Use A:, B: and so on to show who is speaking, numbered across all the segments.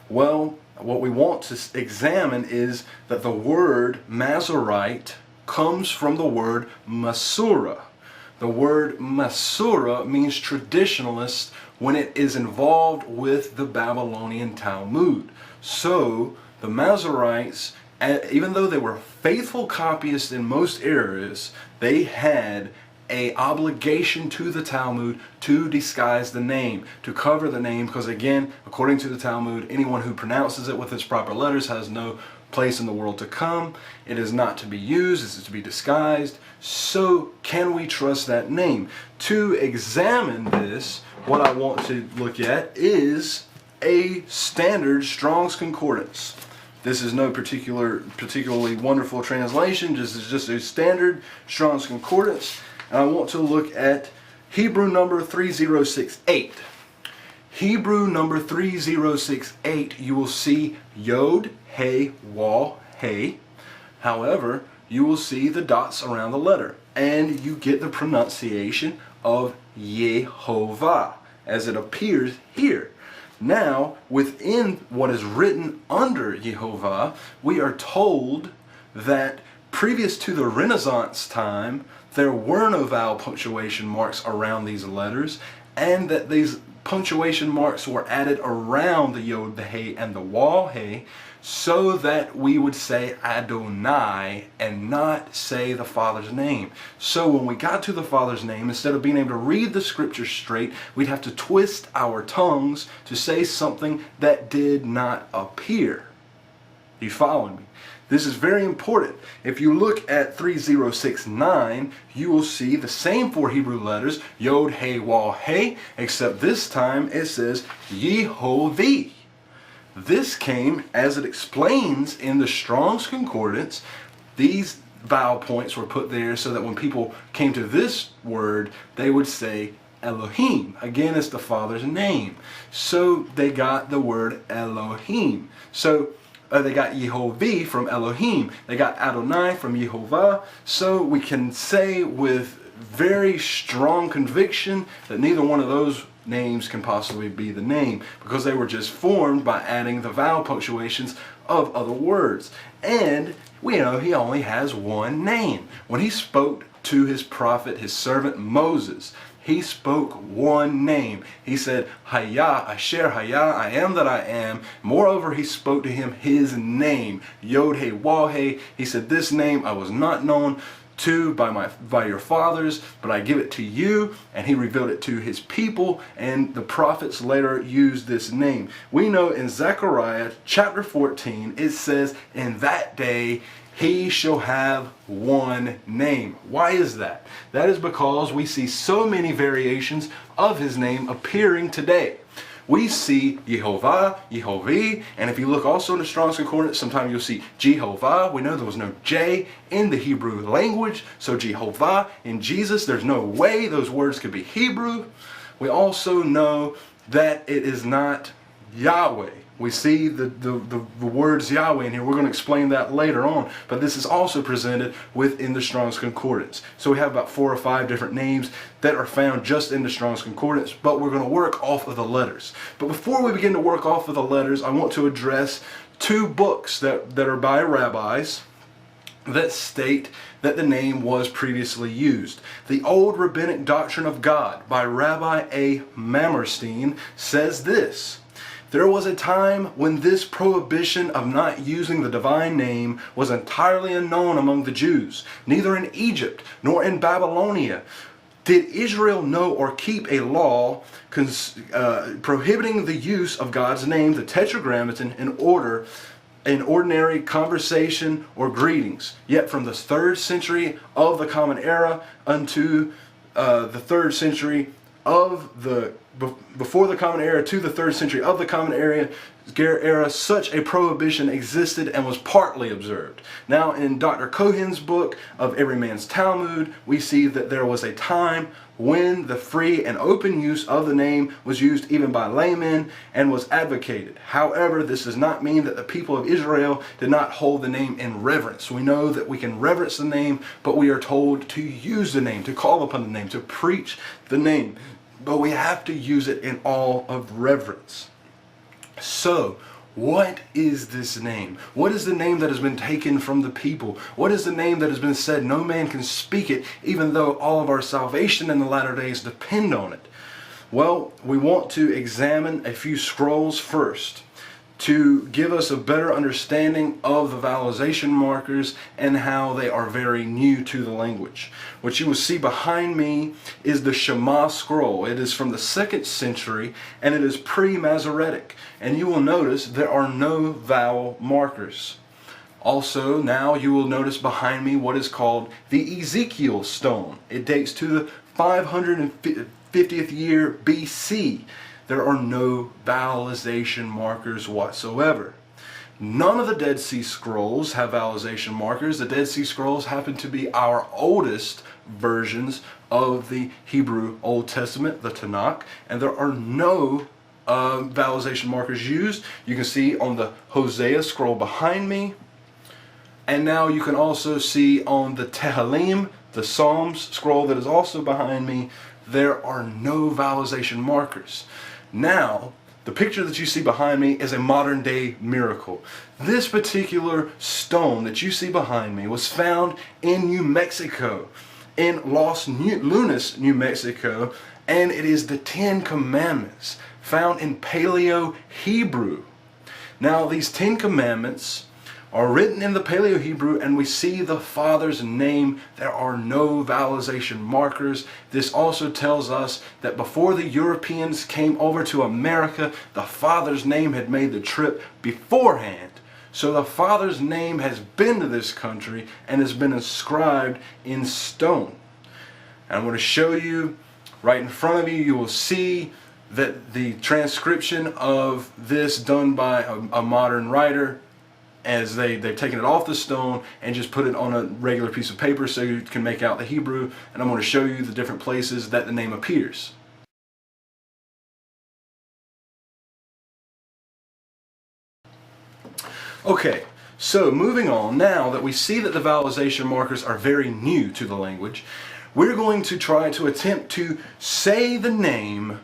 A: Well, what we want to examine is that the word Masorite comes from the word Masura. The word Masura means traditionalist when it is involved with the Babylonian Talmud. So the Masoretes, even though they were faithful copyists in most areas, they had an obligation to the Talmud to disguise the name, to cover the name, because again, according to the Talmud, anyone who pronounces it with its proper letters has no place in the world to come. It is not to be used, it is to be disguised. So can we trust that name? To examine this, what I want to look at is a standard Strong's Concordance. This is no particularly wonderful translation. This is just a standard Strong's Concordance. And I want to look at Hebrew number 3068. Hebrew number 3068, you will see Yod, He, Waw, He. However, you will see the dots around the letter. And you get the pronunciation of Yehovah as it appears here. Now, within what is written under Yehovah, we are told that previous to the Renaissance time, there were no vowel punctuation marks around these letters, and that these punctuation marks were added around the Yod, the He, and the Waw, He, so that we would say Adonai and not say the Father's name. So when we got to the Father's name, instead of being able to read the scripture straight, we'd have to twist our tongues to say something that did not appear. You following me? This is very important. If you look at 3069, you will see the same four Hebrew letters, Yod, He, Waw, He, except this time it says Yehovah. This came, as it explains in the Strong's Concordance, these vowel points were put there so that when people came to this word, they would say Elohim. Again, it's the Father's name. So they got the word Elohim. So they got Yehovah from Elohim. They got Adonai from Yehovah. So we can say with very strong conviction that neither one of those names can possibly be the name, because they were just formed by adding the vowel punctuations of other words. And we know he only has one name. When he spoke to his prophet, his servant Moses, he spoke one name. He said, Hayah, Asher Hayah, I am that I am. Moreover, he spoke to him his name, Yod He Waw He. He said, this name I was not known to by your fathers, but I give it to you. And he revealed it to his people, and the prophets later used this name. We know in Zechariah chapter 14, it says, in that day he shall have one name. Why is that? That is because we see so many variations of his name appearing today. We see Yehovah, Yehovah, and if you look also in the Strong's Concordance, sometimes you'll see Jehovah. We know there was no J in the Hebrew language, so Jehovah in Jesus, there's no way those words could be Hebrew. We also know that it is not Yahweh. We see the words Yahweh in here. We're going to explain that later on. But this is also presented within the Strong's Concordance. So we have about 4 or 5 different names that are found just in the Strong's Concordance. But we're going to work off of the letters. But before we begin to work off of the letters, I want to address 2 books that are by rabbis that state that the name was previously used. The Old Rabbinic Doctrine of God by Rabbi A. Mamerstein says this: there was a time when this prohibition of not using the divine name was entirely unknown among the Jews. Neither in Egypt nor in Babylonia did Israel know or keep a law prohibiting the use of God's name, the Tetragrammaton, in ordinary conversation or greetings. Yet from the 3rd century of the Common Era unto the 3rd century of before the Common Era to the 3rd century of the Common Era, such a prohibition existed and was partly observed. Now in Dr. Cohen's book of Every Man's Talmud, we see that there was a time when the free and open use of the name was used even by laymen and was advocated. However, this does not mean that the people of Israel did not hold the name in reverence. We know that we can reverence the name, but we are told to use the name, to call upon the name, to preach the name. But we have to use it in all of reverence. So, What is this name? What is the name that has been taken from the people? What is the name that has been said no man can speak it, even though all of our salvation in the latter days depend on it? Well, we want to examine a few scrolls first to give us a better understanding of the vowelization markers and how they are very new to the language. What you will see behind me is the Shema scroll. It is from the 2nd century and it is pre-Masoretic. And you will notice there are no vowel markers. Also, now you will notice behind me what is called the Ezekiel stone. It dates to the 550th year BC. There are no vowelization markers whatsoever. None of the Dead Sea Scrolls have vowelization markers. The Dead Sea Scrolls happen to be our oldest versions of the Hebrew Old Testament, the Tanakh, and there are no vowelization markers used. You can see on the Hosea scroll behind me, and now you can also see on the Tehillim, the Psalms scroll that is also behind me, there are no vowelization markers. Now, the picture that you see behind me is a modern day miracle. This particular stone that you see behind me was found in New Mexico, in Los Lunas, New Mexico, and it is the 10 Commandments found in Paleo Hebrew. Now, these 10 Commandments are written in the Paleo Hebrew, and we see the Father's name. There are no vowelization markers. This also tells us that before the Europeans came over to America, the Father's name had made the trip beforehand. So the Father's name has been to this country and has been inscribed in stone. And I'm going to show you right in front of you. You will see that the transcription of this done by a modern writer, as they've taken it off the stone and just put it on a regular piece of paper so you can make out the Hebrew. And I'm going to show you the different places that the name appears. Okay, so moving on, now that we see that the vowelization markers are very new to the language, we're going to try to attempt to say the name.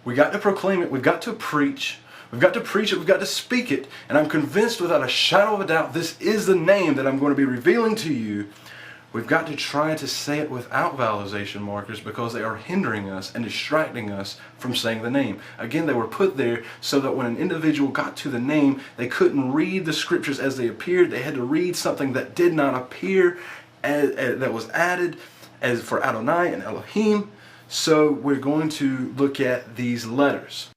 A: We got to proclaim it, we've got to preach. We've got to preach it, we've got to speak it, and I'm convinced without a shadow of a doubt this is the name that I'm going to be revealing to you. We've got to try to say it without vowelization markers because they are hindering us and distracting us from saying the name. Again, they were put there so that when an individual got to the name, they couldn't read the scriptures as they appeared. They had to read something that did not appear, that was added as for Adonai and Elohim. So we're going to look at these letters.